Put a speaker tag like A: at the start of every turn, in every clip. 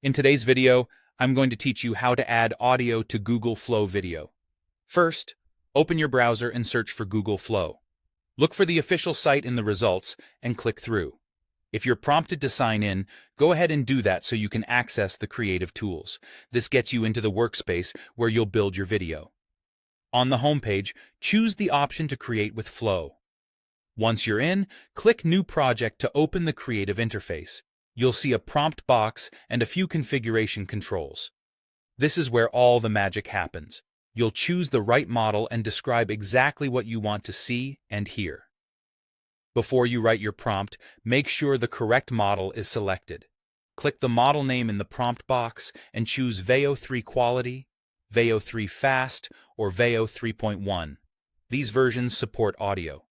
A: In today's video, I'm going to teach you how to add audio to Google Flow Video. First, open your browser and search for Google Flow. Look for the official site in the results and click through. If you're prompted to sign in, go ahead and do that so you can access the creative tools. This gets you into the Workspace where you'll build your video. On the homepage, choose the option to create with Flow. Once you're in, click New Project to open the creative interface. You'll see a prompt box and a few configuration controls. This is where all the magic happens. You'll choose the right model and describe exactly what you want to see and hear. Before you write your prompt, make sure the correct model is selected. Click the model name in the prompt box and choose Veo 3 Quality, Veo 3 Fast, or Veo 3.1. These versions support audio.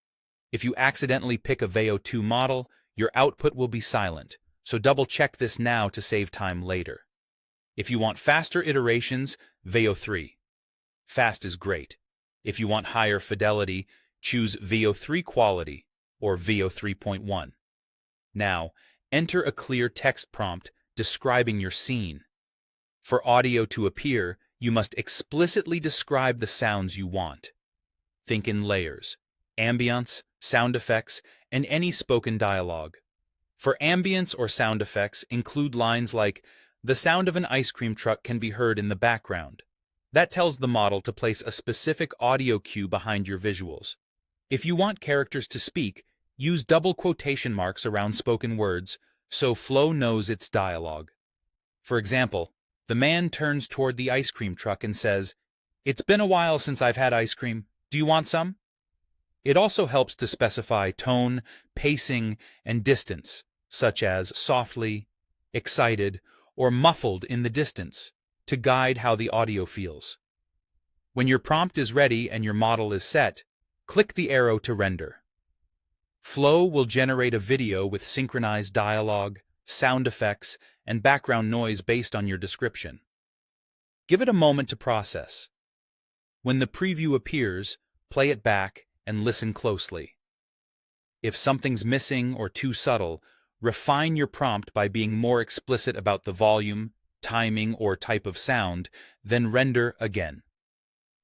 A: If you accidentally pick a Veo 2 model, your output will be silent, so double-check this now to save time later. If you want faster iterations, Veo 3. Fast is great. If you want higher fidelity, choose Veo 3 Quality or Veo 3.1. Now, enter a clear text prompt describing your scene. For audio to appear, you must explicitly describe the sounds you want. Think in layers: ambience, sound effects, and any spoken dialogue. For ambience or sound effects, include lines like, "The sound of an ice cream truck can be heard in the background." That tells the model to place a specific audio cue behind your visuals. If you want characters to speak, use double quotation marks around spoken words so Flow knows it's dialogue. For example, the man turns toward the ice cream truck and says, "It's been a while since I've had ice cream. Do you want some?" It also helps to specify tone, pacing, and distance, such as softly, excited, or muffled in the distance, to guide how the audio feels. When your prompt is ready and your model is set, click the arrow to render. Flow will generate a video with synchronized dialogue, sound effects, and background noise based on your description. Give it a moment to process. When the preview appears, play it back and listen closely. If something's missing or too subtle, refine your prompt by being more explicit about the volume, timing, or type of sound, then render again.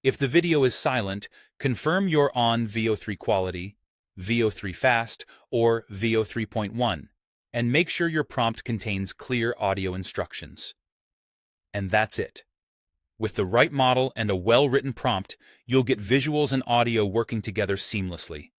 A: If the video is silent, confirm you're on Veo 3 Quality, Veo 3 Fast, or Veo 3.1, and make sure your prompt contains clear audio instructions. And that's it. With the right model and a well-written prompt, you'll get visuals and audio working together seamlessly.